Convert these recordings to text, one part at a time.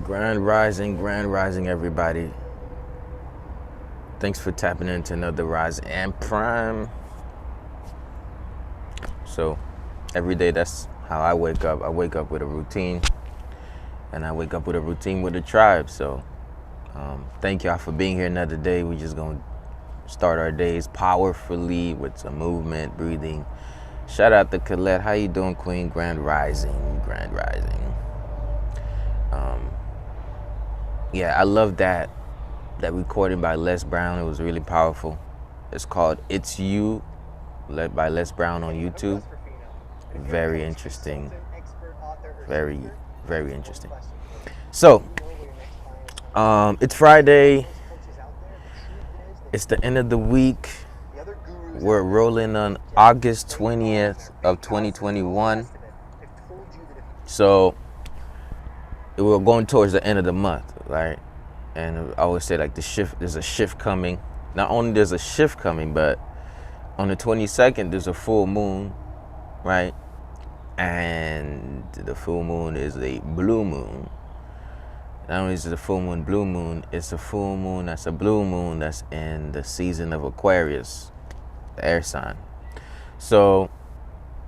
Grand rising, everybody. Thanks for tapping into another Rise and Prime. So, every day, that's how I wake up. I wake up with a routine, and I wake up with a routine with the tribe. So, thank y'all for being here another day. We're just going to start our days powerfully with some movement, breathing. Shout out to Colette. How you doing, Queen? Grand rising, grand rising. Yeah, I love that recording by Les Brown. It was really powerful. It's called It's You, led by Les Brown on YouTube. Very interesting. Very, very interesting. So, it's Friday. It's the end of the week. We're rolling on August 20th of 2021. So, we're going towards the end of the month, right? And I always say, like, there's a shift coming. Not only there's a shift coming, but on the 22nd, there's a full moon, right? And the full moon is a blue moon. Not only is it a full moon, blue moon, it's a full moon that's a blue moon that's in the season of Aquarius, the air sign. So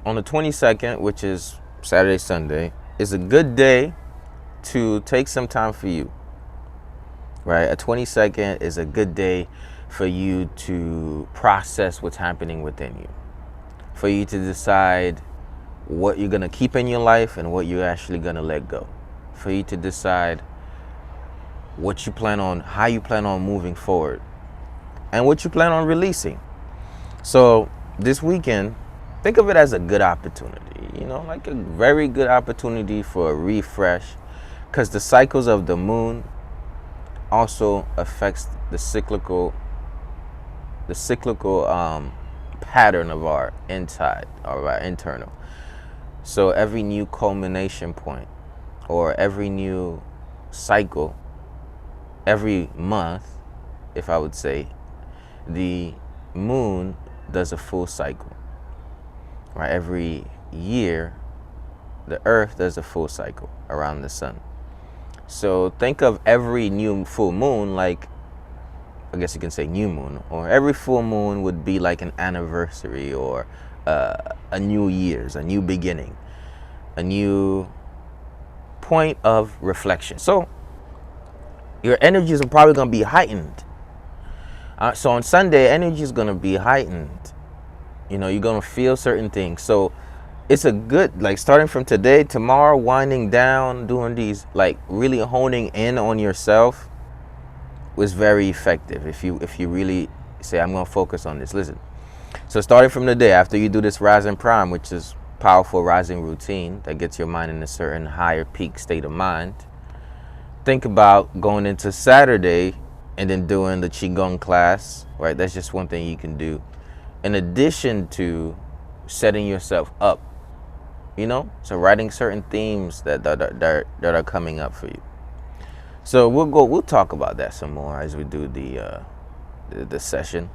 on the 22nd, which is Saturday, Sunday, is a good day to take some time for you, right? A 22nd is a good day for you to process what's happening within you, for you to decide what you're going to keep in your life and what you're actually going to let go, for you to decide what you plan on, how you plan on moving forward, and what you plan on releasing. So this weekend, think of it as a good opportunity, like a very good opportunity for a refresh, because the cycles of the moon also affects the cyclical pattern of our inside, or our internal. So every new culmination point, or every new cycle, every month, if I would say, the moon does a full cycle, right? Every year, the earth does a full cycle around the sun. So think of every new full moon like, I guess you can say new moon, or every full moon would be like an anniversary, or a new year's, a new beginning, a new point of reflection. So your energies are probably going to be heightened. So on Sunday, energy is going to be heightened. You're going to feel certain things. So it's a good, like, starting from today, tomorrow, winding down, doing these, like, really honing in on yourself was very effective. If you really say, I'm going to focus on this. Listen. So starting from the day, after you do this rising prime, which is powerful rising routine that gets your mind in a certain higher peak state of mind, think about going into Saturday and then doing the Qigong class, right? That's just one thing you can do, in addition to setting yourself up, so writing certain themes that are coming up for you. So we'll talk about that some more as we do the session.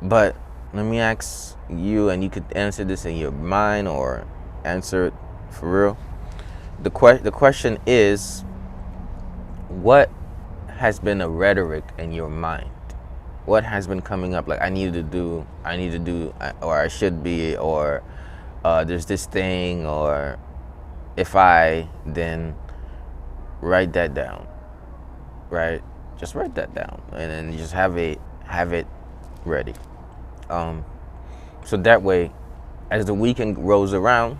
But let me ask you, and you could answer this in your mind or answer it for real. The question is, what has been a rhetoric in your mind? What has been coming up? Like, I need to do, or I should be, or there's this thing, or if I, then write that down, right? Just write that down, and then just have it ready. So that way, as the weekend rolls around,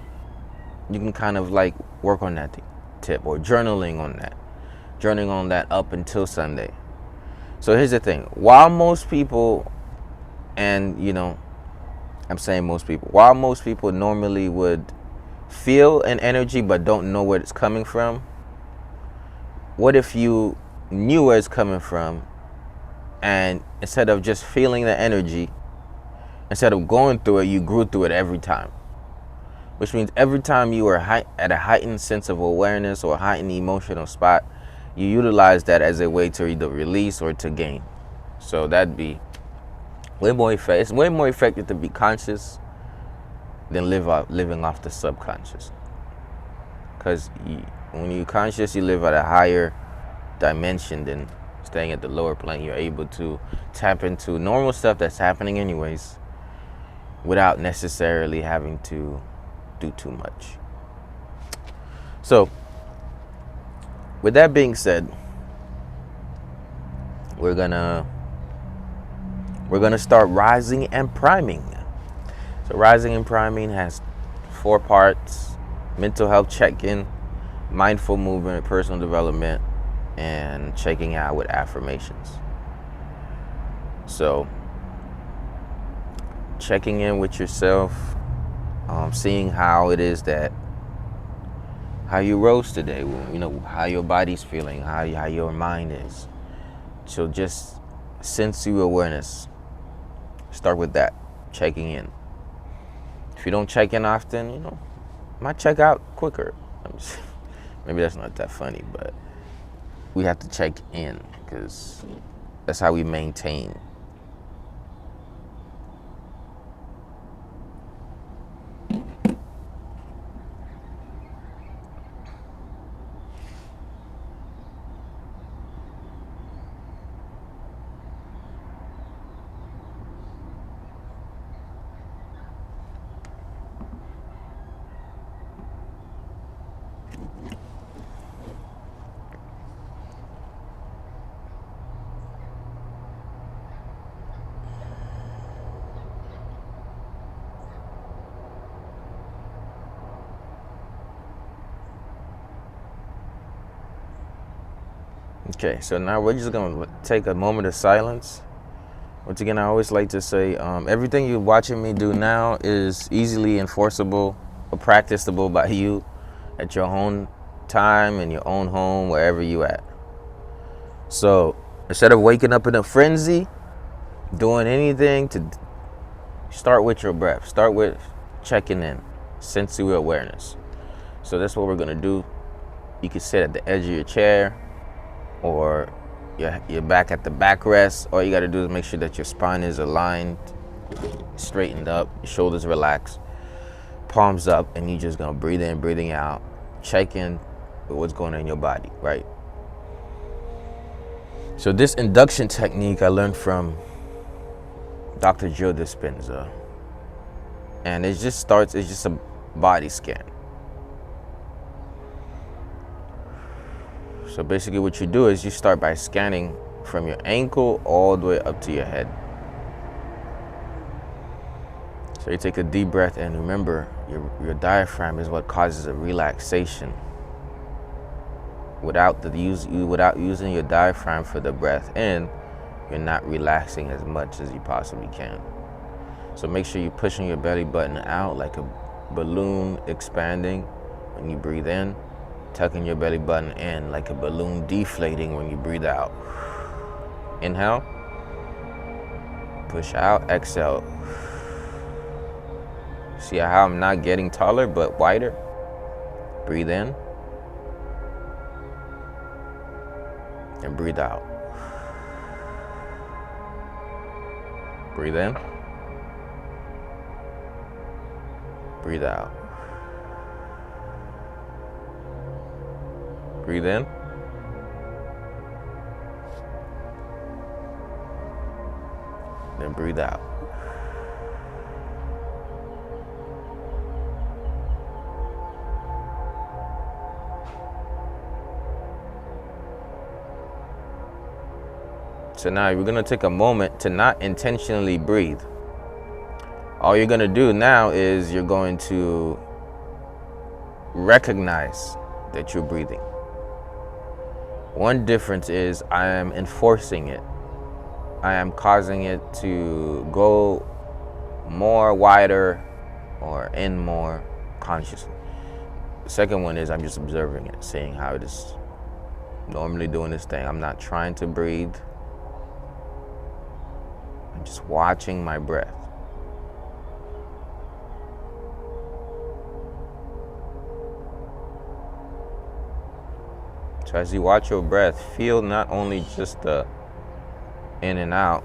you can kind of like work on that tip, or journaling on that up until Sunday. So here's the thing: while most people, and I'm saying most people, while most people normally would feel an energy but don't know where it's coming from, what if you knew where it's coming from, and instead of just feeling the energy, instead of going through it, you grew through it every time? Which means every time you were at a heightened sense of awareness or a heightened emotional spot, you utilize that as a way to either release or to gain. So that'd be way more effective. It's way more effective to be conscious than living off the subconscious. because when you consciously live at a higher dimension than staying at the lower plane, you're able to tap into normal stuff that's happening anyways without necessarily having to do too much. So with that being said, we're gonna start rising and priming. So rising and priming has 4 parts: mental health check-in, mindful movement, personal development, and checking out with affirmations. So checking in with yourself, seeing how it is that how you rose today, how your body's feeling, how your mind is. So just sensory awareness. Start with that, checking in. If you don't check in often, might check out quicker. Maybe that's not that funny, but we have to check in because that's how we maintain. Okay, so now we're just going to take a moment of silence. Once again, I always like to say, everything you're watching me do now is easily enforceable or practicable by you at your own time, in your own home, wherever you at. So instead of waking up in a frenzy, doing anything, to start with your breath. Start with checking in, sensory awareness. So that's what we're going to do. You can sit at the edge of your chair, or you're back at the backrest. All you got to do is make sure that your spine is aligned, straightened up, your shoulders relaxed, palms up, and you're just going to breathe in, breathing out, check in with what's going on in your body, right? So this induction technique I learned from Dr. Joe Dispenza, and it's just a body scan. So basically what you do is you start by scanning from your ankle all the way up to your head. So you take a deep breath, and remember, your diaphragm is what causes a relaxation. Without using your diaphragm for the breath in, you're not relaxing as much as you possibly can. So make sure you're pushing your belly button out like a balloon expanding when you breathe in, tucking your belly button in like a balloon deflating when you breathe out. Inhale, push out, exhale. See how I'm not getting taller but wider? Breathe in and breathe out. Breathe in, breathe out. Breathe in, then breathe out. So now we're gonna take a moment to not intentionally breathe. All you're gonna do now is you're going to recognize that you're breathing. One difference is I am enforcing it. I am causing it to go more wider or in more consciously. The second one is I'm just observing it, seeing how it is normally doing this thing. I'm not trying to breathe. I'm just watching my breath. So as you watch your breath, feel not only just the in and out,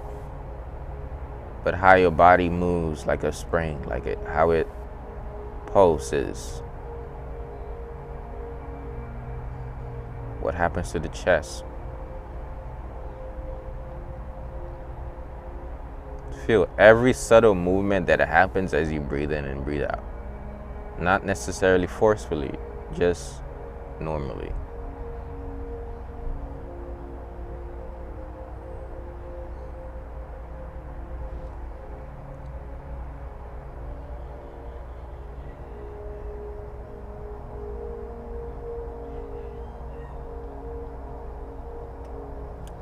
but how your body moves like a spring, how it pulses. What happens to the chest? Feel every subtle movement that happens as you breathe in and breathe out. Not necessarily forcefully, just normally.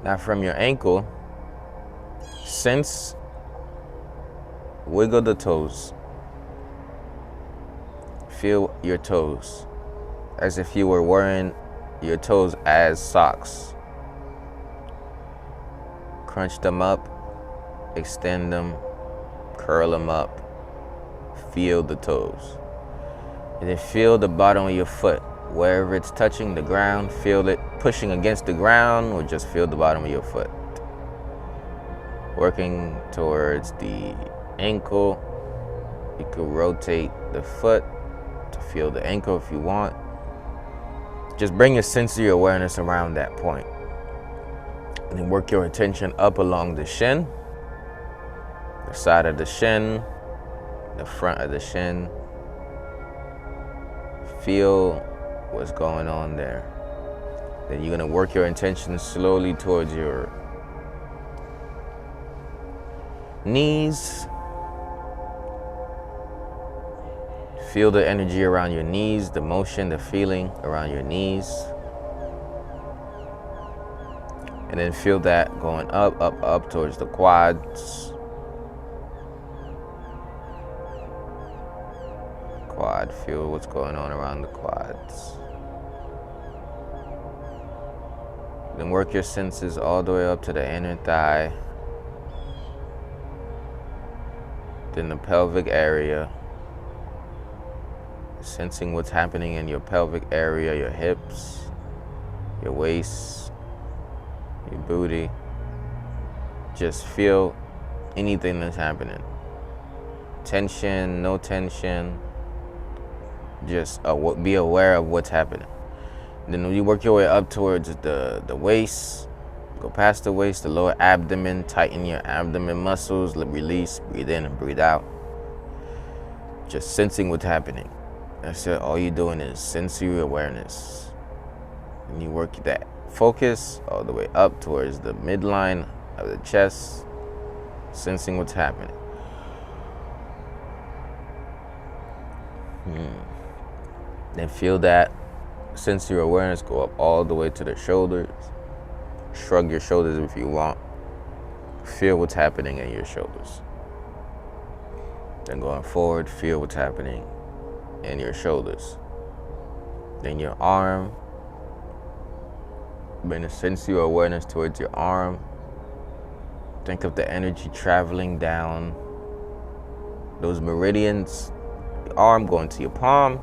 Now from your ankle, wiggle the toes. Feel your toes as if you were wearing your toes as socks. Crunch them up, extend them, curl them up. Feel the toes. And then feel the bottom of your foot. Wherever it's touching the ground, feel it pushing against the ground, or just feel the bottom of your foot. Working towards the ankle, you could rotate the foot to feel the ankle if you want. Just bring your sensory awareness around that point. And then work your attention up along the shin, the side of the shin, the front of the shin. Feel what's going on there. Then you're gonna work your intention slowly towards your knees. Feel the energy around your knees, the motion, the feeling around your knees. And then feel that going up towards the quads. Feel what's going on around the quads. Then work your senses all the way up to the inner thigh. Then the pelvic area. Sensing what's happening in your pelvic area, your hips, your waist, your booty. Just feel anything that's happening. Tension, no tension. Just be aware of what's happening. Then when you work your way up towards the waist, go past the waist, the lower abdomen, tighten your abdomen muscles, release, breathe in and breathe out. Just sensing what's happening. That's it. All you're doing is sensory awareness. And you work that focus all the way up towards the midline of the chest, sensing what's happening. Then feel that sensory awareness go up all the way to the shoulders. Shrug your shoulders if you want. Feel what's happening in your shoulders. Then going forward, feel what's happening in your shoulders. Then your arm. Bring a sensory awareness towards your arm. Think of the energy traveling down those meridians. Your arm going to your palm.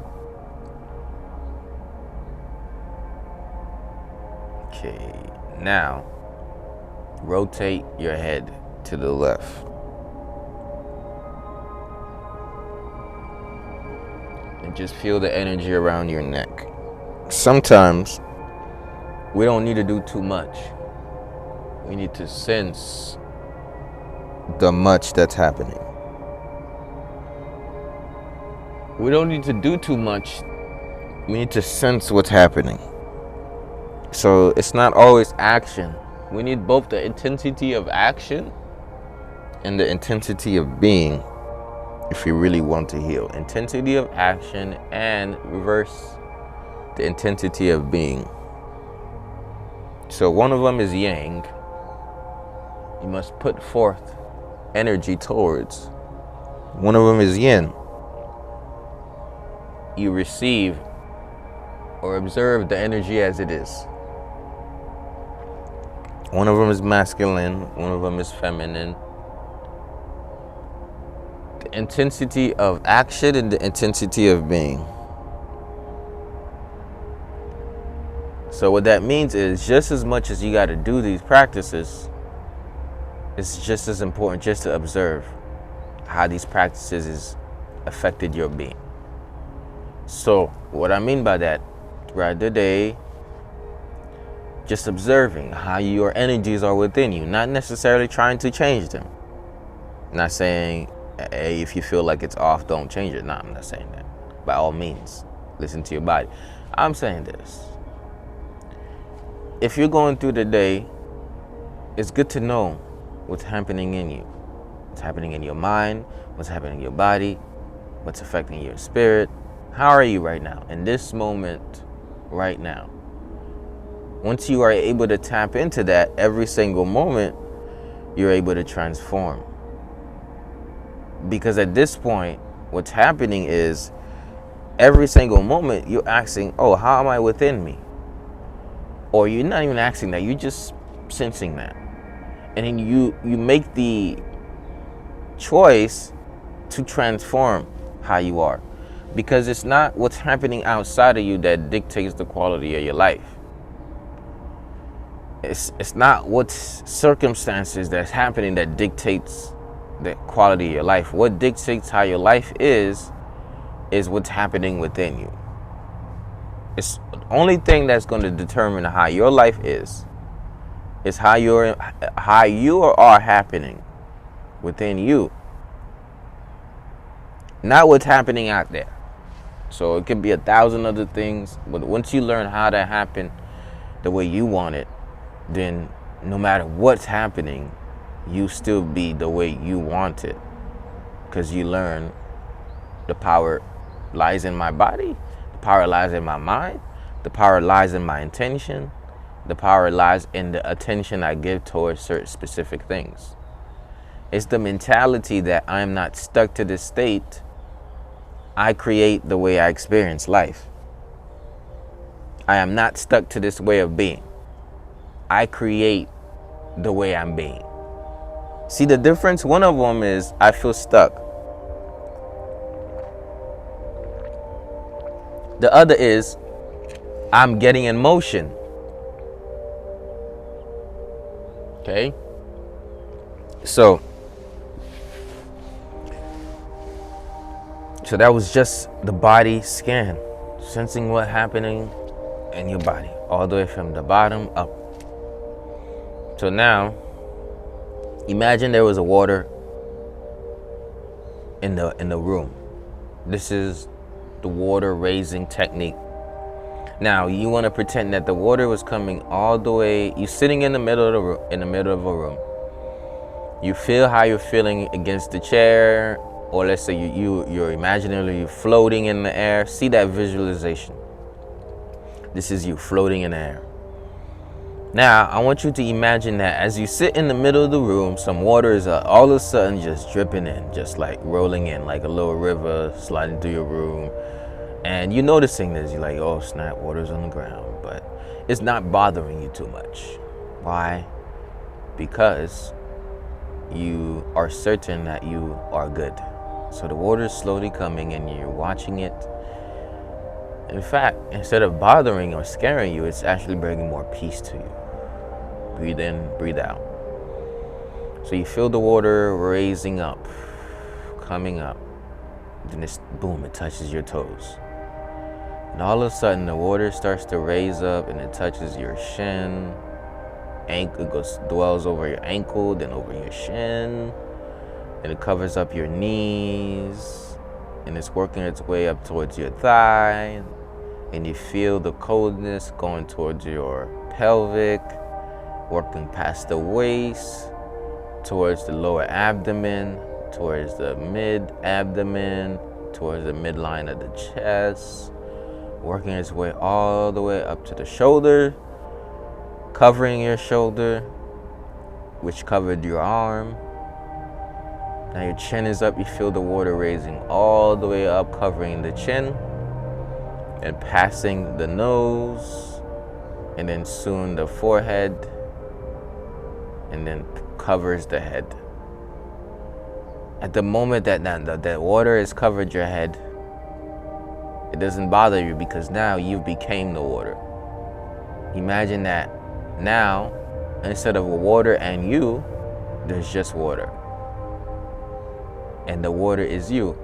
Okay, now rotate your head to the left. And just feel the energy around your neck. Sometimes we don't need to do too much. We need to sense the much that's happening. We don't need to do too much. We need to sense what's happening. So it's not always action. We need both the intensity of action and the intensity of being if we really want to heal. Intensity of action and reverse the intensity of being. So one of them is yang. You must put forth energy towards. One of them is yin. You receive or observe the energy as it is. One of them is masculine, one of them is feminine. The intensity of action and the intensity of being. So what that means is just as much as you got to do these practices, it's just as important just to observe how these practices has affected your being. So what I mean by that, throughout the day, Just observing how your energies are within you, not necessarily trying to change them. Not saying, hey, if you feel like it's off, don't change it. No, I'm not saying that. By all means, listen to your body. I'm saying this. If you're going through the day, it's good to know what's happening in you. What's happening in your mind, what's happening in your body, what's affecting your spirit. How are you right now, in this moment, right now? Once you are able to tap into that every single moment, you're able to transform. Because at this point, what's happening is every single moment you're asking, oh, how am I within me? Or you're not even asking that, you're just sensing that. And then you make the choice to transform how you are. Because it's not what's happening outside of you that dictates the quality of your life. It's not what's circumstances that's happening that dictates the quality of your life. What dictates how your life is what's happening within you. It's the only thing that's going to determine how your life is how you are happening within you. Not what's happening out there. So it could be 1,000 other things, but once you learn how to happen the way you want it, then no matter what's happening, you still be the way you want it. Because you learn the power lies in my body, the power lies in my mind, the power lies in my intention, the power lies in the attention I give towards certain specific things. It's the mentality that I'm not stuck to this state. I create the way I experience life. I am not stuck to this way of being. I create the way I'm being. See the difference? One of them is I feel stuck. The other is I'm getting in motion. Okay? So that was just the body scan, sensing what's happening in your body, all the way from the bottom up. So now, imagine there was a water in the room. This is the water raising technique. Now you want to pretend that the water was coming all the way. You're sitting in the middle of a room. You feel how you're feeling against the chair, or let's say you're imaginarily floating in the air. See that visualization. This is you floating in the air. Now, I want you to imagine that as you sit in the middle of the room, some water is all of a sudden just dripping in, just like rolling in, like a little river sliding through your room. And you're noticing this. You're like, oh, snap, water's on the ground. But it's not bothering you too much. Why? Because you are certain that you are good. So the water is slowly coming and you're watching it. In fact, instead of bothering or scaring you, it's actually bringing more peace to you. Breathe in, breathe out. So you feel the water raising up, coming up. Then it's boom, it touches your toes. And all of a sudden the water starts to raise up and it touches your shin. It dwells over your ankle, then over your shin. And it covers up your knees. And it's working its way up towards your thigh. And you feel the coldness going towards your pelvic, working past the waist, towards the lower abdomen, towards the mid-abdomen, towards the midline of the chest, working its way all the way up to the shoulder, covering your shoulder, which covered your arm. Now your chin is up, you feel the water raising all the way up, covering the chin, and passing the nose, and then soon the forehead, and then covers the head. At the moment that water has covered your head, it doesn't bother you because now you became the water. Imagine that now, instead of water and you, there's just water. And the water is you,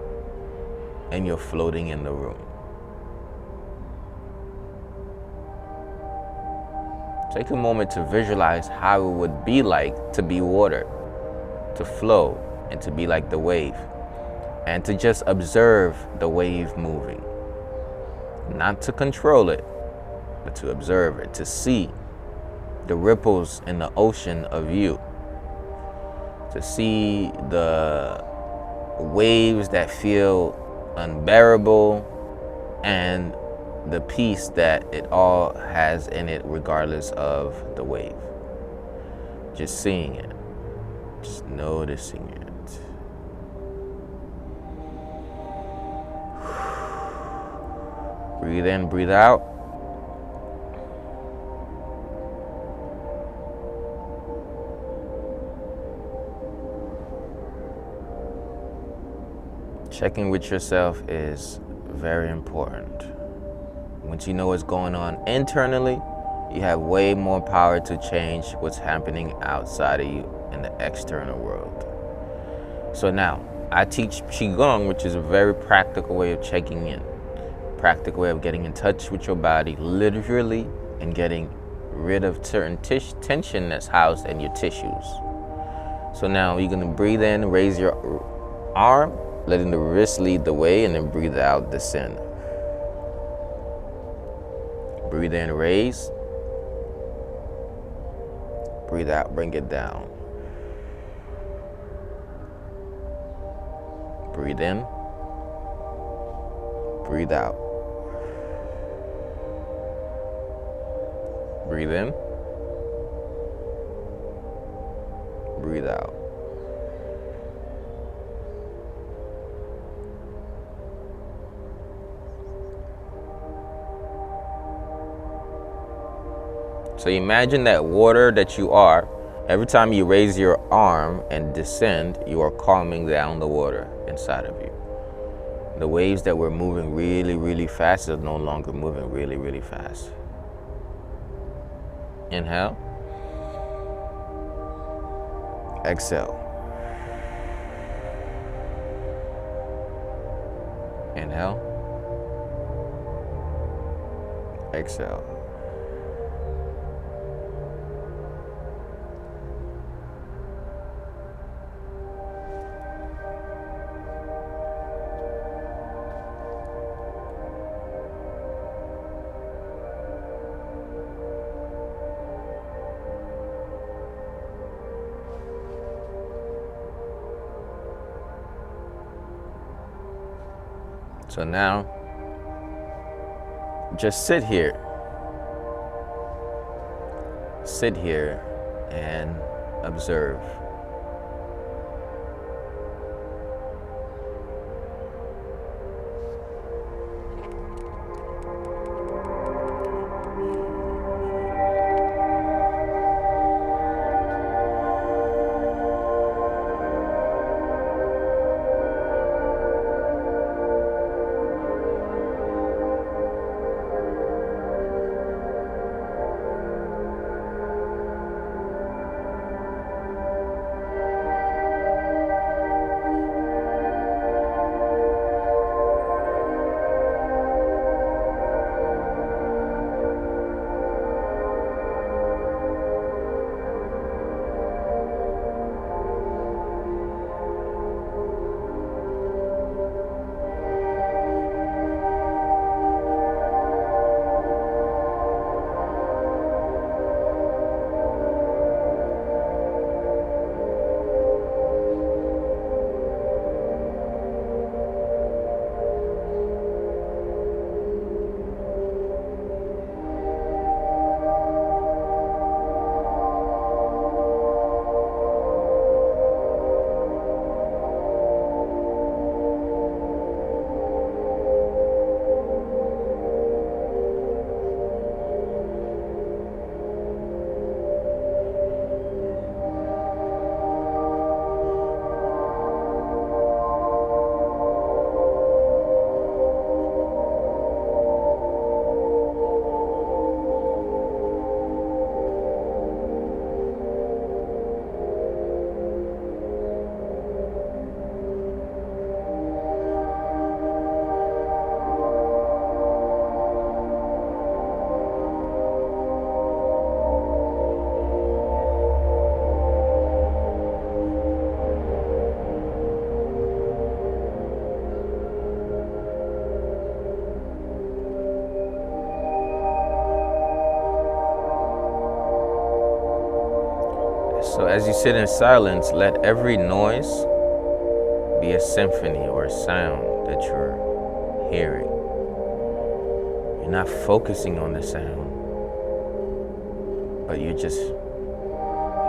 and you're floating in the room. Take a moment to visualize how it would be like to be water, to flow, and to be like the wave, and to just observe the wave moving. Not to control it, but to observe it, to see the ripples in the ocean of you, to see the waves that feel unbearable and the peace that it all has in it regardless of the wave. Just seeing it, just noticing it. Breathe in, breathe out. Checking with yourself is very important. Once you know what's going on internally, you have way more power to change what's happening outside of you in the external world. So now, I teach Qigong, which is a very practical way of checking in. Practical way of getting in touch with your body, literally, and getting rid of certain tension that's housed in your tissues. So now you're gonna breathe in, raise your arm, letting the wrist lead the way, and then breathe out, descend. Breathe in, raise. Breathe out, bring it down. Breathe in. Breathe out. Breathe in. Breathe out. So imagine that water that you are, every time you raise your arm and descend, you are calming down the water inside of you. The waves that were moving really, really fast are no longer moving really, really fast. Inhale. Exhale. Inhale. Exhale. So now, just sit here. Sit here and observe. So as you sit in silence, let every noise be a symphony or a sound that you're hearing. You're not focusing on the sound, but you just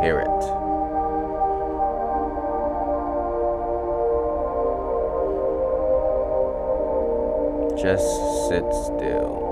hear it. Just sit still.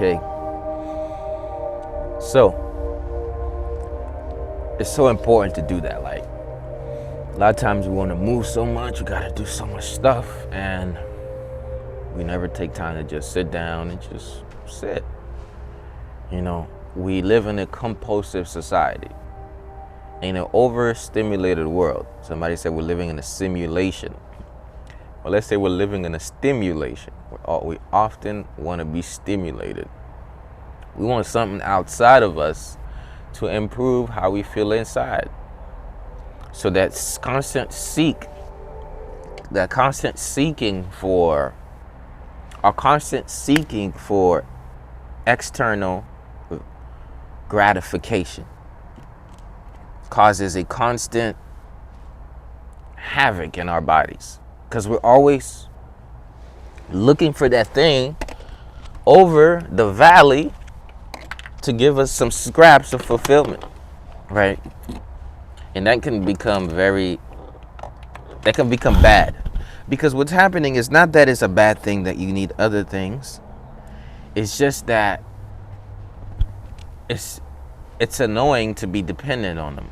Okay, so it's so important to do that. Like, a lot of times we want to move so much, we got to do so much stuff, and we never take time to just sit down and just sit. You know, we live in a compulsive society, in an overstimulated world. Somebody said we're living in a simulation. Well, let's say we're living in a stimulation. We often want to be stimulated. We want something outside of us to improve how we feel inside. So that constant seeking for external gratification causes a constant havoc in our bodies. Because we're always looking for that thing over the valley to give us some scraps of fulfillment, right? And that can become bad. Because what's happening is not that it's a bad thing that you need other things. It's just that it's annoying to be dependent on them,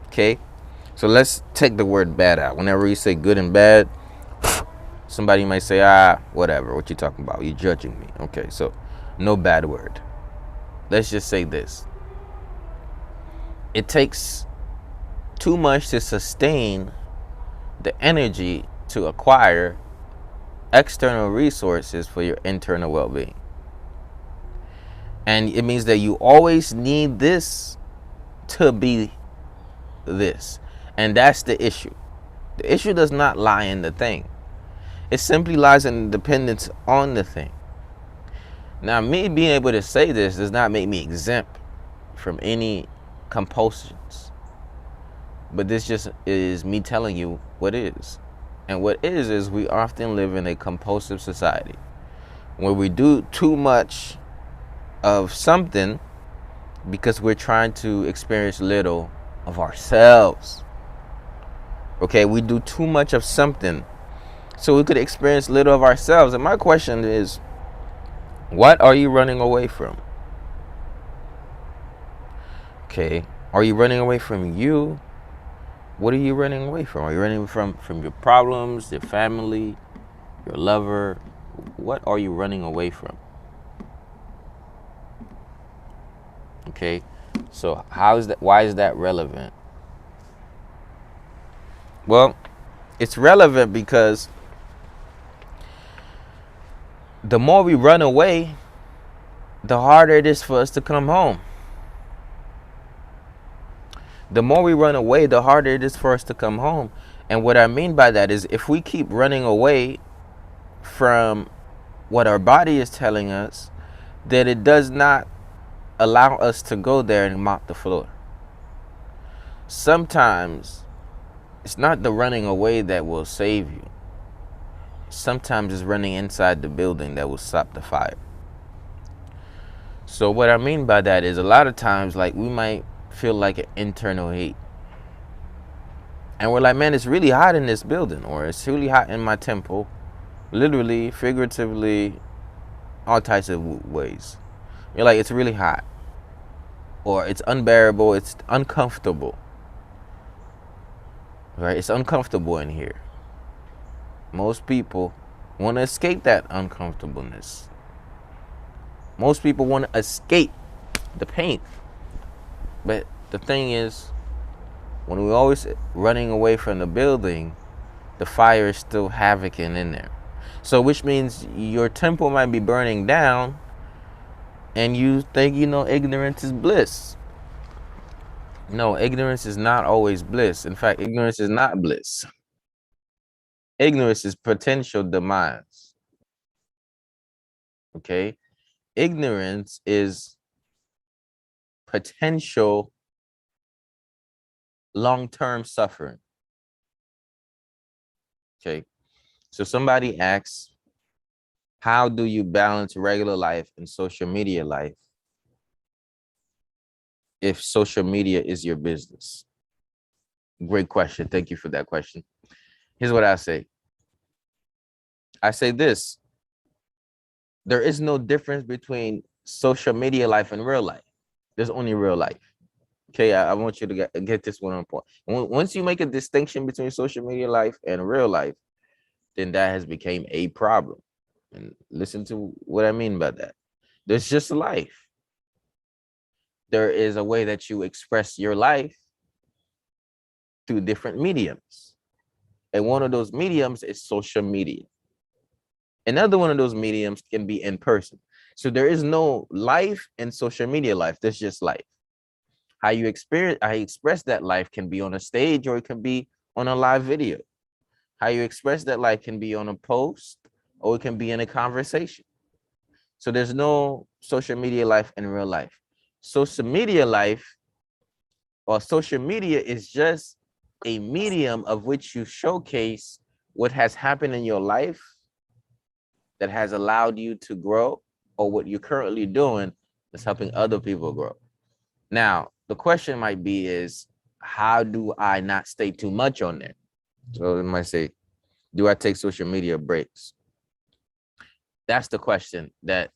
okay? So let's take the word bad out. Whenever you say good and bad, somebody might say, whatever, what you talking about? You're judging me. Okay, so no bad word. Let's just say this. It takes too much to sustain the energy to acquire external resources for your internal well-being. And it means that you always need this to be this. And that's the issue. The issue does not lie in the thing. It simply lies in dependence on the thing. Now, me being able to say this does not make me exempt from any compulsions. But this just is me telling you what is. And what is we often live in a compulsive society where we do too much of something because we're trying to experience little of ourselves. Okay, we do too much of something so we could experience little of ourselves. And my question is, what are you running away from? Okay, are you running away from you? What are you running away from? Are you running from your problems, your family, your lover? What are you running away from? Okay, so why is that relevant? Well, it's relevant because the more we run away, the harder it is for us to come home. The more we run away, the harder it is for us to come home. And what I mean by that is if we keep running away from what our body is telling us, then it does not allow us to go there and mop the floor. Sometimes it's not the running away that will save you. Sometimes it's running inside the building that will stop the fire. So what I mean by that is a lot of times, like, we might feel like an internal heat. And we're like, man, it's really hot in this building, or it's really hot in my temple. Literally, figuratively, all types of ways. You're like, it's really hot. Or it's unbearable, it's uncomfortable. Right? It's uncomfortable in here. Most people want to escape that uncomfortableness. Most people want to escape the pain. But the thing is, When we're always running away from the building, the fire is still havocing in there. So which means your temple might be burning down and you think, ignorance is bliss. No, ignorance is not always bliss. In fact, ignorance is not bliss. Ignorance is potential demise. Okay? Ignorance is potential long-term suffering. Okay? So somebody asks, how do you balance regular life and social media life if social media is your business? Great question. Thank you for that question. Here's what I say. I say this. There is no difference between social media life and real life. There's only real life. Okay, I want you to get this one on point. Once you make a distinction between social media life and real life, then that has become a problem. And listen to what I mean by that. There's just life. There is a way that you express your life through different mediums. And one of those mediums is social media. Another one of those mediums can be in person. So there is no life in social media life. There's just life. How you express that life can be on a stage or it can be on a live video. How you express that life can be on a post or it can be in a conversation. So there's no social media life in real life. Social media life or social media is just a medium of which you showcase what has happened in your life that has allowed you to grow, or what you're currently doing is helping other people grow. Now, the question might be is, how do I not stay too much on there? So it might say, do I take social media breaks? That's the question. That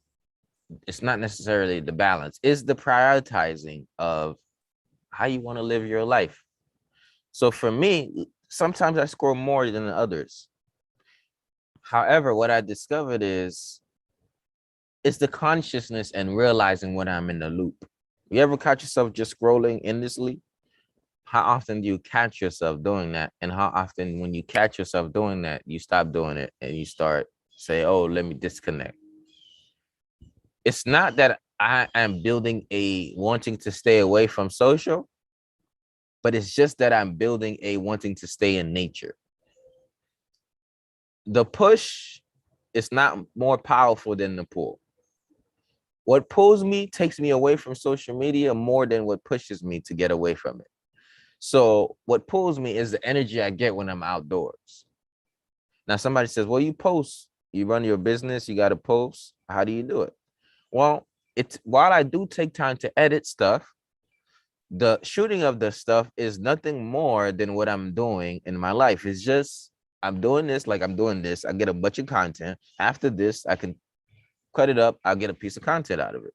it's not necessarily the balance. It's the prioritizing of how you want to live your life. So for me, sometimes I scroll more than others. However, what I discovered is it's the consciousness and realizing when I'm in the loop. You ever catch yourself just scrolling endlessly? How often do you catch yourself doing that? And how often when you catch yourself doing that, you stop doing it and you start say, oh, let me disconnect. It's not that I am building a wanting to stay away from social, but it's just that I'm building a wanting to stay in nature. The push is not more powerful than the pull. What pulls me takes me away from social media more than what pushes me to get away from it. So what pulls me is the energy I get when I'm outdoors. Now somebody says, well, you post, you run your business, you got to post. How do you do it? Well, it's while I do take time to edit stuff, the shooting of the stuff is nothing more than what I'm doing in my life. It's just I'm doing this, like I'm doing this. I get a bunch of content. After this, I can cut it up. I'll get a piece of content out of it.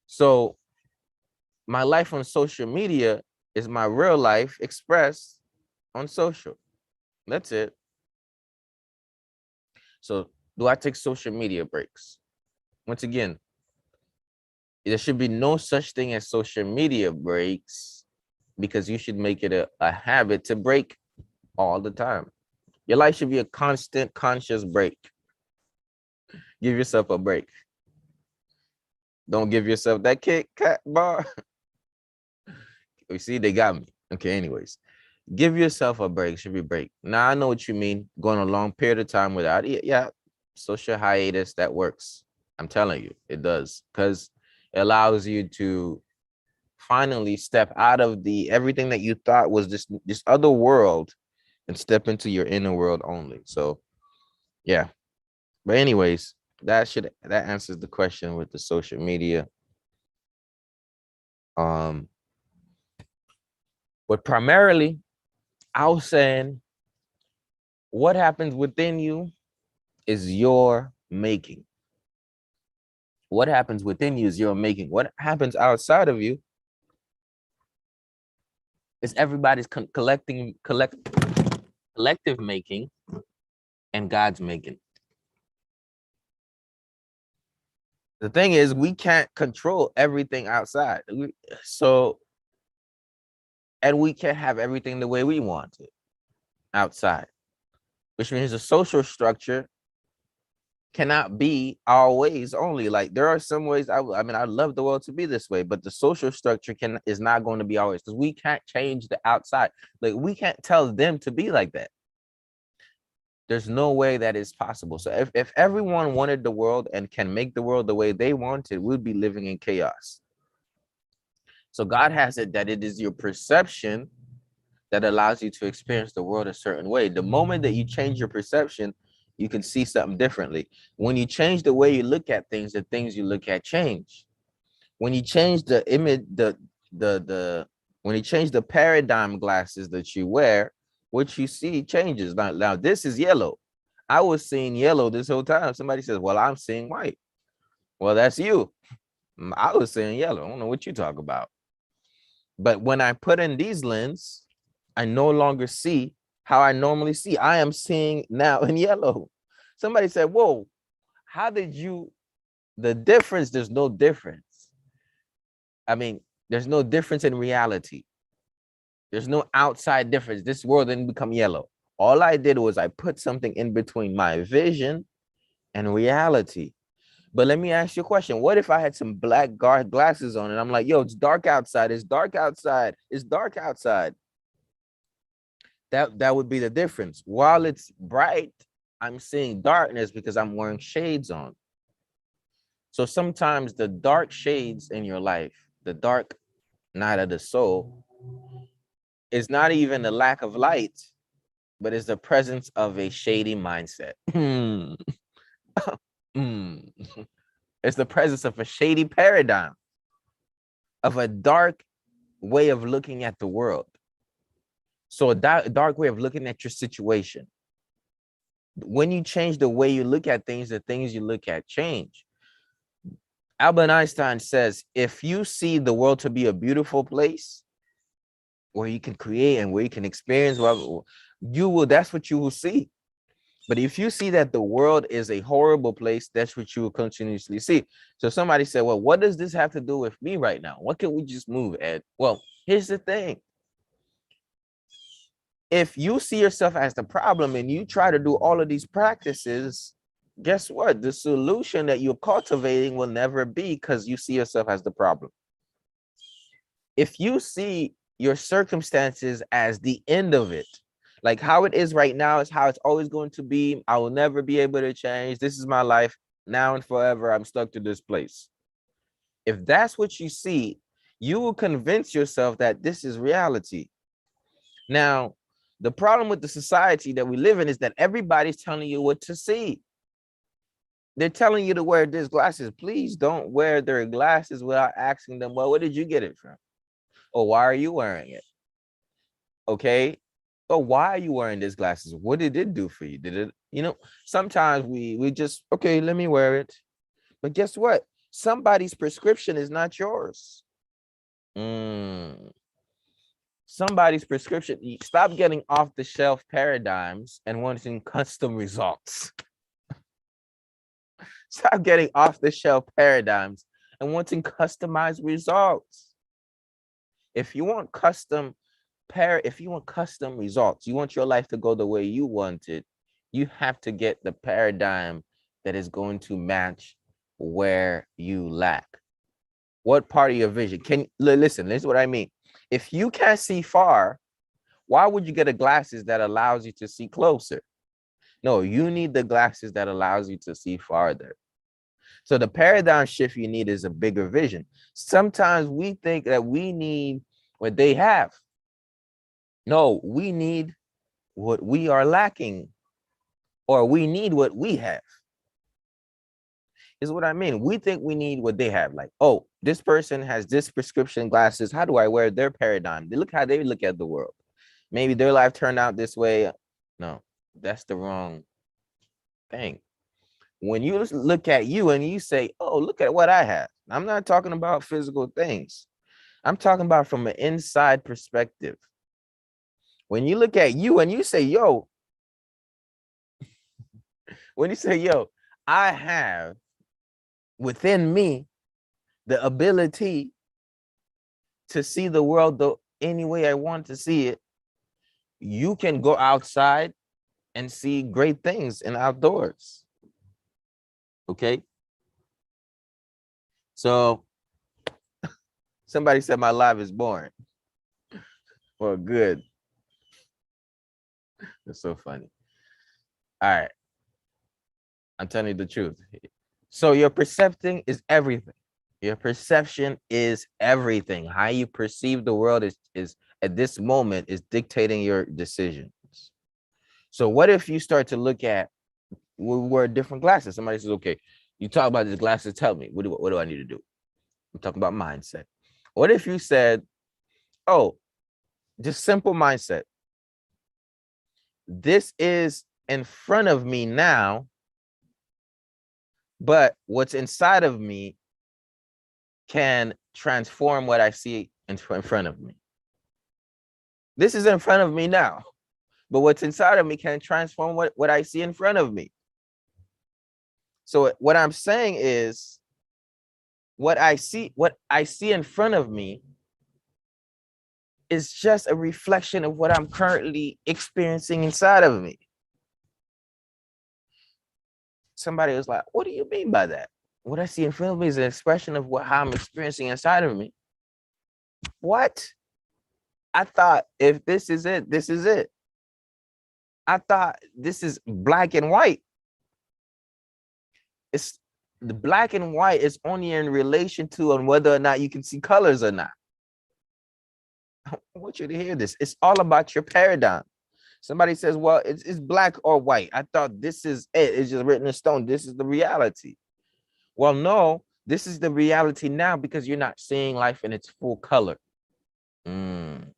So my life on social media is my real life expressed on social. That's it. So do I take social media breaks? Once again, there should be no such thing as social media breaks, because you should make it a habit to break all the time. Your life should be a constant conscious break. Give yourself a break. Don't give yourself that Kit Kat bar. You see, they got me. Okay, anyways. Give yourself a break. Should be a break. Now, I know what you mean. Going a long period of time without it. Yeah, social hiatus, that works. I'm telling you, it does. Because it allows you to finally step out of the everything that you thought was this other world and step into your inner world only. So, yeah. But anyways, that answers the question with the social media. But primarily, I was saying what happens within you is your making. What happens within you is your making. What happens outside of you is everybody's collective making and God's making. The thing is, we can't control everything outside. So And we can't have everything the way we want it outside, which means the social structure cannot be our ways only. Like there are some ways I mean, I love the world to be this way, but the social structure is not going to be always, because we can't change the outside. Like we can't tell them to be like that. There's no way that is possible. So if everyone wanted the world and can make the world the way they want it, we'd be living in chaos. So God has it that it is your perception that allows you to experience the world a certain way. The moment that you change your perception, you can see something differently. When you change the way you look at things, the things you look at change. When you change the image, when you change the paradigm glasses that you wear, what you see changes. Now this is yellow. I was seeing yellow this whole time. Somebody says, well, I'm seeing white. Well, that's you. I was seeing yellow. I don't know what you talk about. But when I put in these lenses, I no longer see how I normally see. I am seeing now in yellow. Somebody said, whoa, how did you, the difference, there's no difference. I mean, there's no difference in reality. There's no outside difference. This world didn't become yellow. All I did was I put something in between my vision and reality. But let me ask you a question. What if I had some black guard glasses on and I'm like, yo, it's dark outside. It's dark outside. It's dark outside. That would be the difference. While it's bright, I'm seeing darkness because I'm wearing shades on. So sometimes the dark shades in your life, the dark night of the soul, is not even the lack of light, but is the presence of a shady mindset. It's the presence of a shady paradigm, of a dark way of looking at the world. So a dark way of looking at your situation. When you change the way you look at things, the things you look at change. Albert Einstein says, if you see the world to be a beautiful place where you can create and where you can experience, that's what you will see. But if you see that the world is a horrible place, that's what you will continuously see. So somebody said, well, what does this have to do with me right now? What can we just move, Ed? Well, here's the thing. If you see yourself as the problem and you try to do all of these practices, guess what? The solution that you're cultivating will never be, because you see yourself as the problem. If you see your circumstances as the end of it, like how it is right now is how it's always going to be. I will never be able to change. This is my life now and forever. I'm stuck to this place. If that's what you see, you will convince yourself that this is reality. Now, the problem with the society that we live in is that everybody's telling you what to see. They're telling you to wear these glasses. Please don't wear their glasses without asking them, well, where did you get it from? Or why are you wearing it? Okay. Oh, why are you wearing these glasses? What did it do for you? Did it, sometimes we just, okay, let me wear it. But guess what? Somebody's prescription is not yours. Somebody's prescription. Stop getting off the shelf paradigms and wanting custom results. Stop getting off the shelf paradigms and wanting customized results. If you want custom results, you want your life to go the way you want it, you have to get the paradigm that is going to match where you lack. What part of your vision? Listen, this is what I mean. If you can't see far, why would you get a glasses that allows you to see closer? No, you need the glasses that allows you to see farther. So the paradigm shift you need is a bigger vision. Sometimes we think that we need what they have. No, we need what we are lacking, or we need what we have. Is what I mean. We think we need what they have. Like, oh, this person has this prescription glasses. How do I wear their paradigm? They look how they look at the world. Maybe their life turned out this way. No, that's the wrong thing. When you look at you and you say, oh, look at what I have. I'm not talking about physical things. I'm talking about from an inside perspective. When you look at you and you say, yo, I have within me the ability to see the world any way I want to see it. You can go outside and see great things in outdoors. Okay. So somebody said my life is boring. Well, good. It's so funny. All right. I'm telling you the truth. So your perception is everything. Your perception is everything. How you perceive the world is at this moment is dictating your decisions. So what if you start to look at, we wear different glasses? Somebody says, okay, you talk about these glasses, tell me, what do I need to do? I'm talking about mindset. What if you said, oh, just simple mindset. This is in front of me now, but what's inside of me can transform what I see in front of me. This is in front of me now, but what's inside of me can transform what I see in front of me. So what I'm saying is, what I see in front of me is just a reflection of what I'm currently experiencing inside of me. Somebody was like, what do you mean by that? What I see in front of me is an expression of how I'm experiencing inside of me. What? I thought if this is it, this is it. I thought this is black and white. It's the black and white is only in relation to on whether or not you can see colors or not. I want you to hear this. It's all about your paradigm. Somebody says, well, it's black or white. I thought this is it. It's just written in stone. This is the reality. Well, no, this is the reality now because you're not seeing life in its full color. And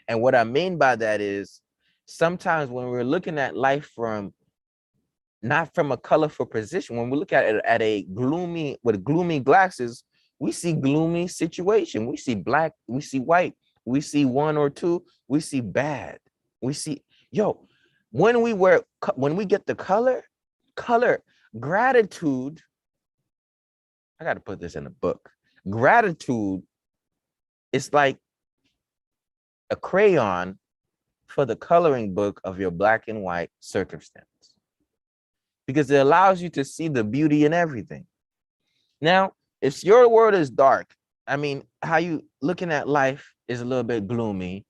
what I mean by that is sometimes when we're looking at life from not from a colorful position, when we look at it at a with gloomy glasses, we see gloomy situation. We see black, we see white, we see one or two, we see bad. We see, when we get the color, gratitude, I got to put this in a book. Gratitude is like a crayon for the coloring book of your black and white circumstance, because it allows you to see the beauty in everything. Now, if your world is dark, I mean, how you looking at life is a little bit gloomy.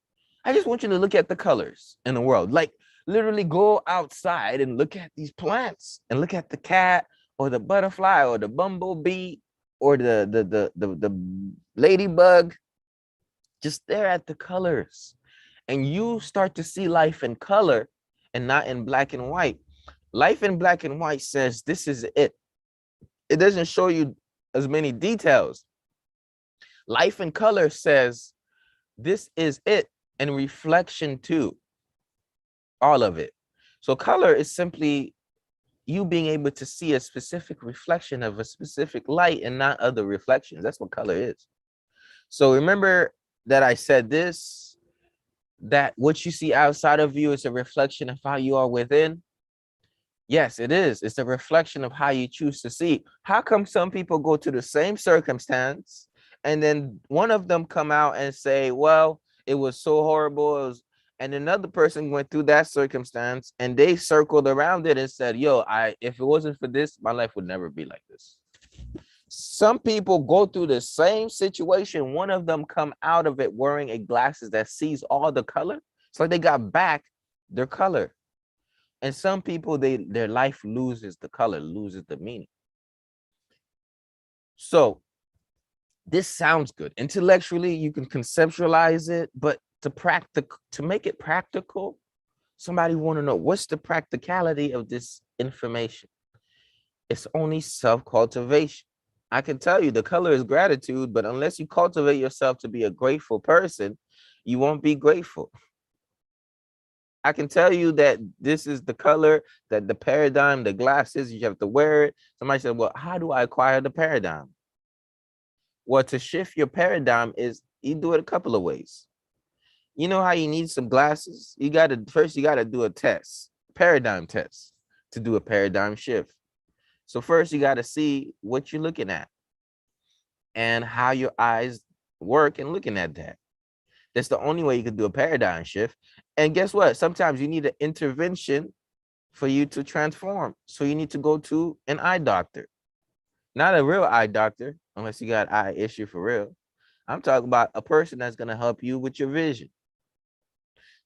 I just want you to look at the colors in the world. Like literally go outside and look at these plants and look at the cat or the butterfly or the bumblebee or the ladybug. Just stare at the colors and you start to see life in color and not in black and white. Life in black and white says this is it. It doesn't show you as many details. Life in color says this is it, and reflection too. All of it. So color is simply you being able to see a specific reflection of a specific light and not other reflections. That's what color is. So remember that I said this, that what you see outside of you is a reflection of how you are within. Yes, it is. It's a reflection of how you choose to see. How come some people go to the same circumstance and then one of them come out and say, well, it was so horrible. And another person went through that circumstance and they circled around it and said, if it wasn't for this, my life would never be like this. Some people go through the same situation. One of them come out of it wearing a glasses that sees all the color. It's like they got back their color. And some people, their life loses the color, loses the meaning. So this sounds good. Intellectually, you can conceptualize it, but to make it practical, somebody want to know what's the practicality of this information. It's only self-cultivation. I can tell you the color is gratitude, but unless you cultivate yourself to be a grateful person, you won't be grateful. I can tell you that this is the color, that the paradigm, the glasses, you have to wear it. Somebody said, well, how do I acquire the paradigm? Well, to shift your paradigm is you do it a couple of ways. You know how you need some glasses? First you got to do a test, paradigm test, to do a paradigm shift. So first you got to see what you're looking at and how your eyes work and looking at that. That's the only way you can do a paradigm shift. And guess what? Sometimes you need an intervention for you to transform. So you need to go to an eye doctor, not a real eye doctor, unless you got eye issue for real. I'm talking about a person that's going to help you with your vision.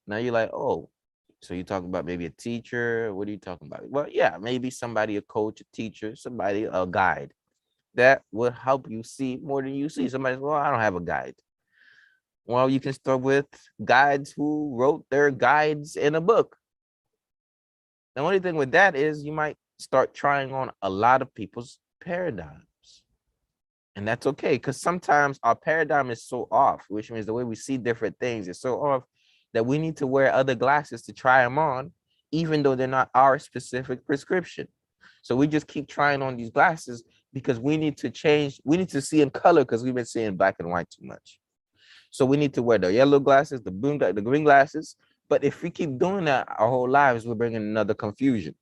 Now you're like, oh, so you're talking about maybe a teacher? What are you talking about? Well, yeah, maybe somebody, a coach, a teacher, somebody, a guide that will help you see more than you see. Somebody's, well, I don't have a guide. Well, you can start with guides who wrote their guides in a book. The only thing with that is you might start trying on a lot of people's paradigms. And that's okay, because sometimes our paradigm is so off, which means the way we see different things is so off that we need to wear other glasses to try them on, even though they're not our specific prescription. So we just keep trying on these glasses because we need to change. We need to see in color because we've been seeing black and white too much. So we need to wear the yellow glasses, the green glasses. But if we keep doing that our whole lives, we're bringing another confusion.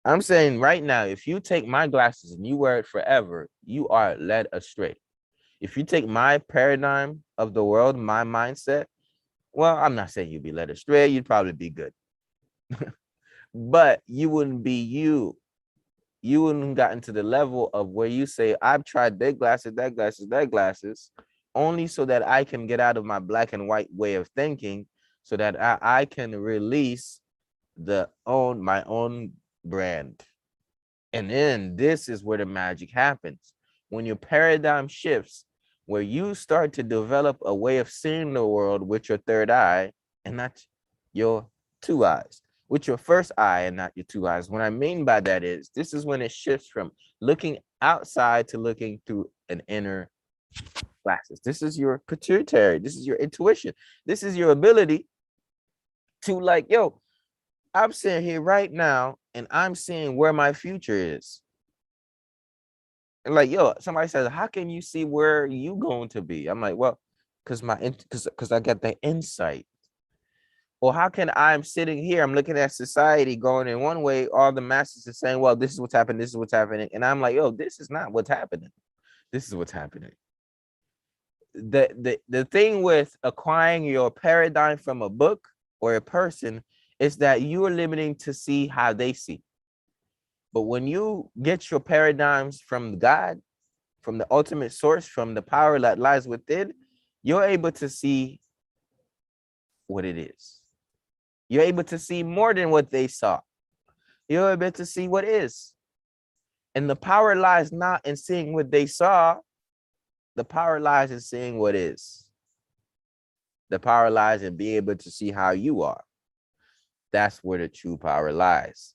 I'm saying right now, if you take my glasses and you wear it forever, you are led astray. If you take my paradigm of the world, my mindset, well, I'm not saying you'd be led astray. You'd probably be good. But you wouldn't be you. You wouldn't have gotten to the level of where you say, I've tried that glasses, only so that I can get out of my black and white way of thinking, so that I can release my own brand. And then this is where the magic happens. When your paradigm shifts, where you start to develop a way of seeing the world with your third eye and not your two eyes, with your first eye and not your two eyes. What I mean by that is this is when it shifts from looking outside to looking through an inner glasses. This is your pituitary. This is your intuition. This is your ability to like, yo, I'm sitting here right now and I'm seeing where my future is. And like, yo, somebody says, how can you see where you going to be? I'm like, well, because I got the insight. Or how can I'm sitting here, I'm looking at society going in one way, all the masses are saying, well, this is what's happening, this is what's happening. And I'm like, yo, this is not what's happening. This is what's happening. The thing with acquiring your paradigm from a book or a person is that you are limiting to see how they see. But when you get your paradigms from God, from the ultimate source, from the power that lies within, you're able to see what it is. You're able to see more than what they saw. You're able to see what is. And the power lies not in seeing what they saw. The power lies in seeing what is. The power lies in being able to see how you are. That's where the true power lies.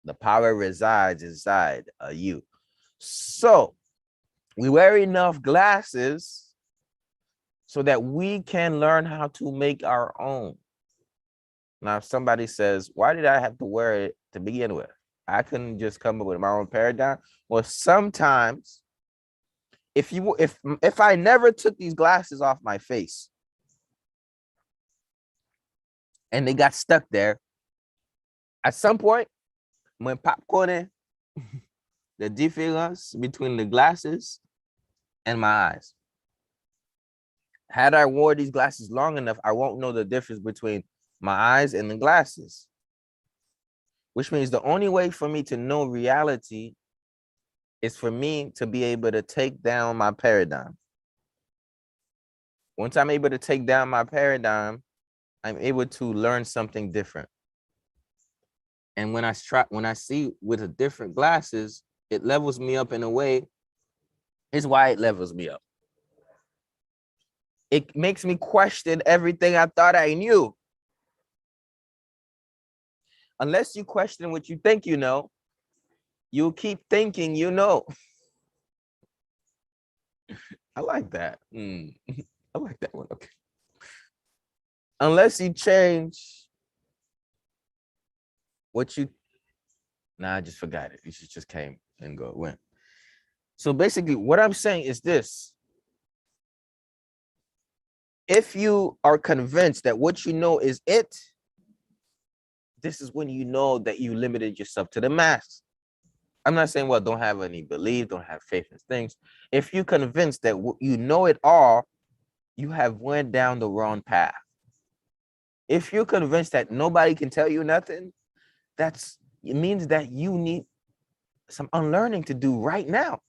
The power resides inside you. So we wear enough glasses so that we can learn how to make our own. Now, if somebody says, why did I have to wear it to begin with? I couldn't just come up with my own paradigm. Well, sometimes if I never took these glasses off my face and they got stuck there, at some point, when popcorn, the difference between the glasses and my eyes. Had I wore these glasses long enough, I won't know the difference between my eyes and the glasses. Which means the only way for me to know reality is for me to be able to take down my paradigm. Once I'm able to take down my paradigm, I'm able to learn something different. And when I see with a different glasses, it levels me up in a way. It's why it levels me up. It makes me question everything I thought I knew. Unless you question what you think you know, you'll keep thinking you know. I like that. I like that one. Okay. Unless you change what you... Nah, I just forgot it. You just came and go went. So basically, what I'm saying is this. If you are convinced that what you know is it, this is when you know that you limited yourself to the mass. I'm not saying, well, don't have any belief, don't have faith in things. If you're convinced that you know it all, you have went down the wrong path. If you're convinced that nobody can tell you nothing, it means that you need some unlearning to do right now.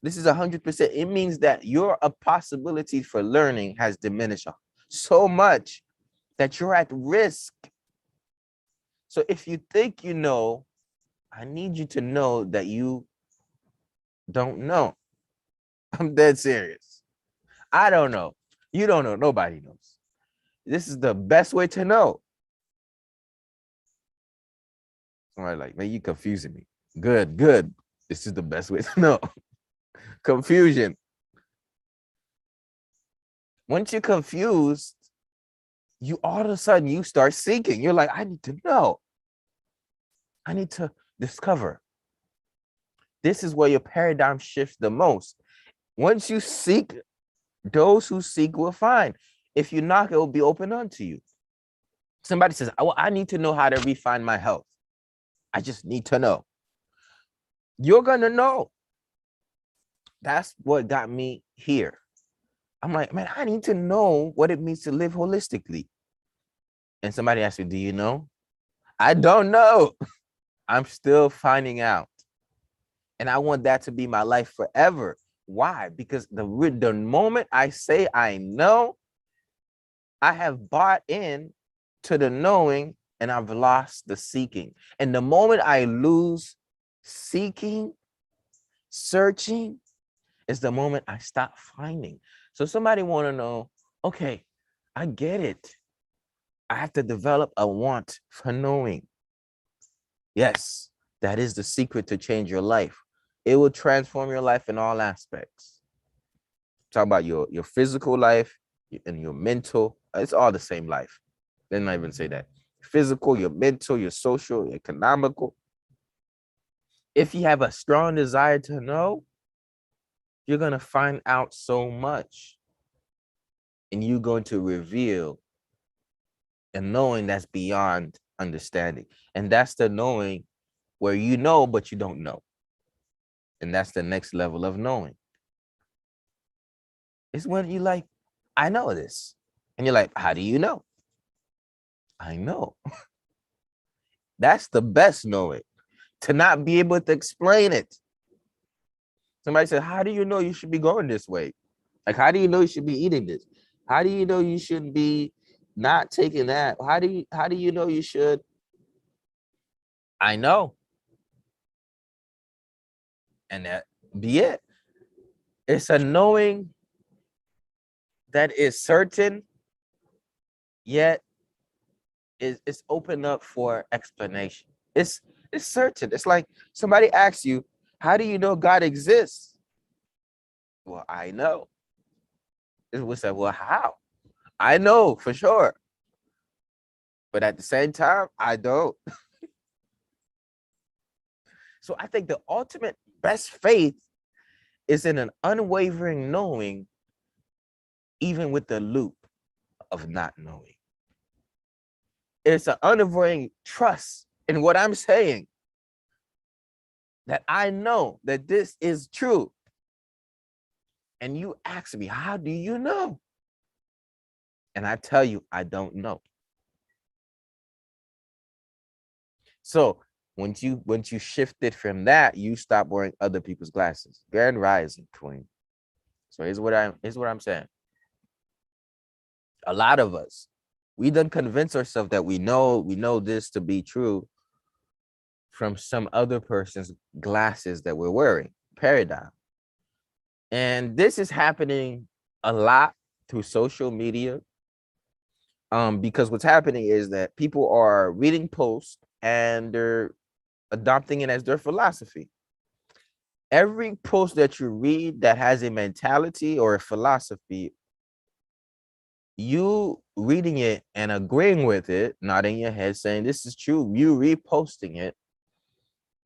This is 100%. It means that your possibility for learning has diminished so much that you're at risk. So if you think you know, I need you to know that you don't know. I'm dead serious. I don't know. You don't know. Nobody knows. This is the best way to know. Somebody like, man, you confusing me. Good. This is the best way to know. Confusion. Once you're confused, you all of a sudden you start seeking. You're like, I need to know. I need to discover. This is where your paradigm shifts the most. Once you seek, those who seek will find. If you knock, it will be open unto you. Somebody says, well, I need to know how to refine my health. I just need to know. You're going to know. That's what got me here. I'm like, man, I need to know what it means to live holistically. And somebody asked me, do you know? I don't know. I'm still finding out. And I want that to be my life forever. Why? Because the moment I say I know, I have bought in to the knowing and I've lost the seeking. And the moment I lose seeking, searching, is the moment I stop finding. So somebody want to know, okay, I get it. I have to develop a want for knowing. Yes, that is the secret to change your life. It will transform your life in all aspects. Talk about your physical life and your mental. It's all the same life. They don't even say that. Physical, your mental, your social, your economical. If you have a strong desire to know, you're going to find out so much. And you're going to reveal a knowing that's beyond understanding. And that's the knowing where you know, but you don't know. And that's the next level of knowing. It's when you like, I know this. And you're like, how do you know? I know. That's the best knowing. To not be able to explain it. Somebody said, how do you know you should be going this way? Like, how do you know you should be eating this? How do you know you should be not taking that? How do you know you should? I know. And that be it. It's a knowing that is certain, yet it's open up for explanation. It's certain. It's like somebody asks you, how do you know God exists? Well, I know. It was say, well, how? I know for sure. But at the same time, I don't. So I think the ultimate best faith is in an unwavering knowing, even with the loop of not knowing. It's an unwavering trust in what I'm saying, that I know that this is true. And you ask me, how do you know? And I tell you, I don't know. So once you shift it from that, you stop wearing other people's glasses. Grand rising, queen. So here's what I'm saying. A lot of us, we done convince ourselves that we know this to be true from some other person's glasses that we're wearing, paradigm. And this is happening a lot through social media. Because what's happening is that people are reading posts and they're adopting it as their philosophy. Every post that you read that has a mentality or a philosophy, you reading it and agreeing with it, nodding your head, saying this is true, you reposting it,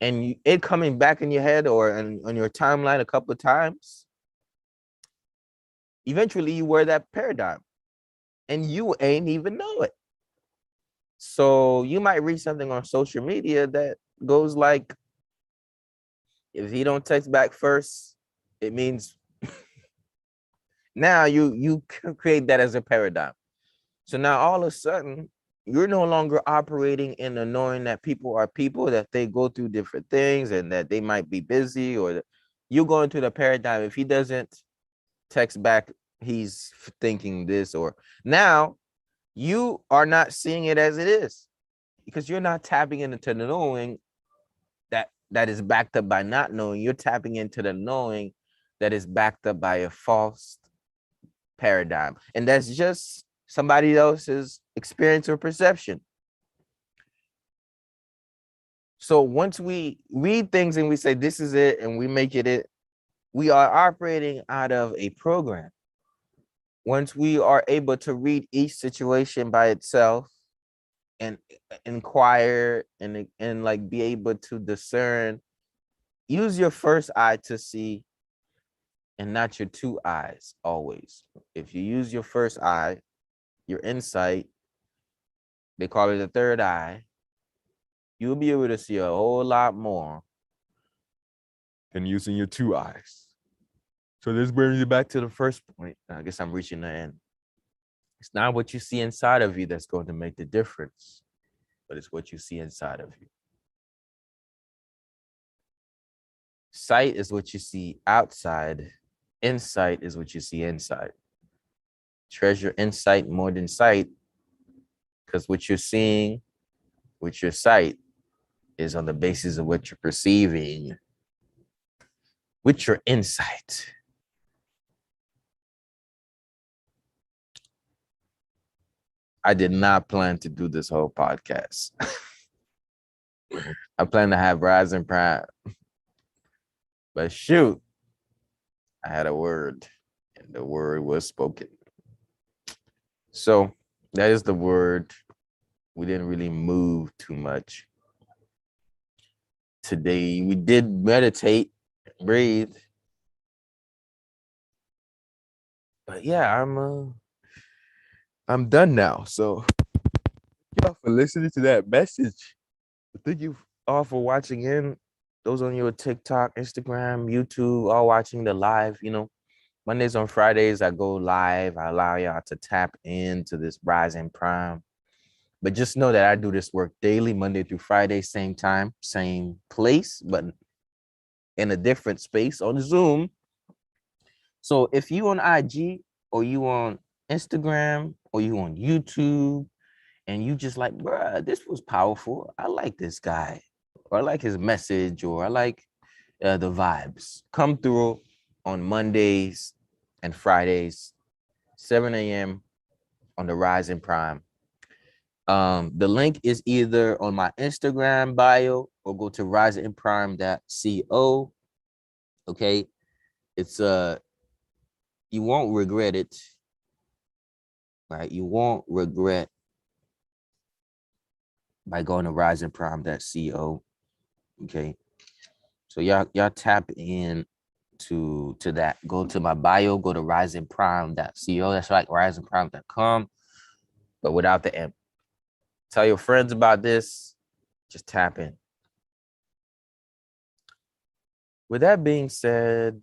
and it coming back in your head or on your timeline a couple of times, eventually you wear that paradigm and you ain't even know it. So you might read something on social media that goes like, if he don't text back first, it means Now you create that as a paradigm. So now all of a sudden, you're no longer operating in the knowing that people are people, that they go through different things and that they might be busy, or you go into the paradigm. If he doesn't text back, he's thinking this, or now you are not seeing it as it is because you're not tapping into the knowing that is backed up by not knowing. You're tapping into the knowing that is backed up by a false paradigm. And that's just somebody else's experience or perception. So once we read things and we say this is it and we make it, we are operating out of a program. Once we are able to read each situation by itself and inquire and like be able to discern, use your first eye to see and not your two eyes always. If you use your first eye, your insight, they call it the third eye, you'll be able to see a whole lot more than using your two eyes. So this brings you back to the first point. I guess I'm reaching the end. It's not what you see inside of you that's going to make the difference, but it's what you see inside of you. Sight is what you see outside. Insight is what you see inside. Treasure insight more than sight, because what you're seeing with your sight is on the basis of what you're perceiving with your insight. I did not plan to do this whole podcast. I plan to have Rise and Prime. But shoot, I had a word, and the word was spoken. So that is the word. We didn't really move too much. Today, we did meditate, breathe. But yeah, I'm done now. So thank y'all for listening to that message. Thank you all for watching in. Those on your TikTok, Instagram, YouTube, all watching the live. You know, Mondays on Fridays, I go live. I allow y'all to tap into this Rising Prime. But just know that I do this work daily, Monday through Friday, same time, same place, but in a different space on Zoom. So if you on IG or you on Instagram or you on YouTube and you just like, bruh, this was powerful. I like this guy, or I like his message, or I like the vibes. Come through on Mondays and Fridays, 7 a.m. on the Rising Prime. The link is either on my Instagram bio or go to risingprime.co. Okay, it's you won't regret it, right? You won't regret by going to risingprime.co. Okay, so y'all tap in to that. Go to my bio, go to risingprime.co. That's like risingprime.com, but without the M. Tell your friends about this. Just tap in. With that being said,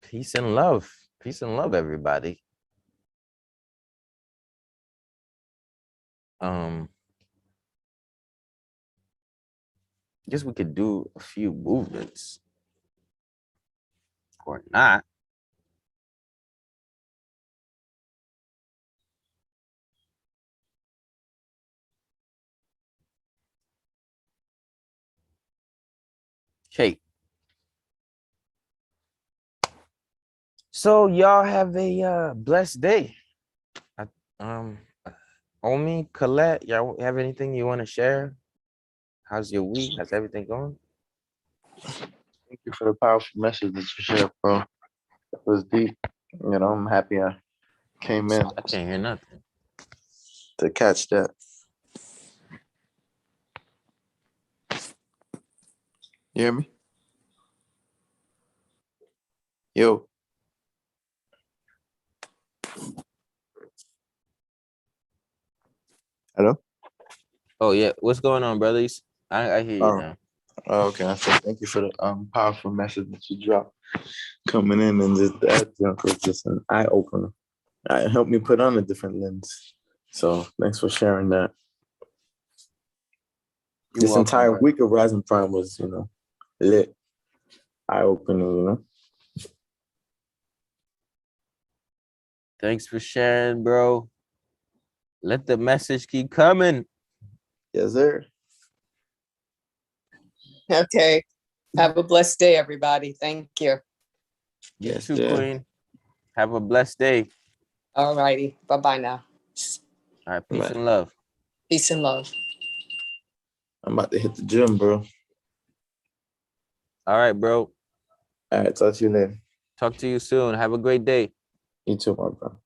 peace and love. Peace and love, everybody. I guess we could do a few movements or not. Okay. So y'all have a blessed day. Um, Omi, Colette, y'all have anything you want to share? How's your week? How's everything going? Thank you for the powerful message that you shared, bro. It was deep. I'm happy I came in I can't hear nothing. to catch that. You hear me? Yo. Hello? Oh yeah, what's going on, brothers? I hear you Oh, now. Oh, okay. I said thank you for the powerful message that you dropped coming in, and just that was just an eye opener. It helped me put on a different lens. So thanks for sharing that. You're This welcome, entire bro. week of Rising Prime was, lit, eye opening. Thanks for sharing, bro. Let the message keep coming. Yes, sir. Okay. Have a blessed day, everybody. Thank you. You Yes, too, yeah. Queen. Have a blessed day. All righty. Bye-bye now. All right, peace Right. and love. Peace and love. I'm about to hit the gym, bro. All right, bro. All right, talk to you later. Talk to you soon. Have a great day. You too, my bro.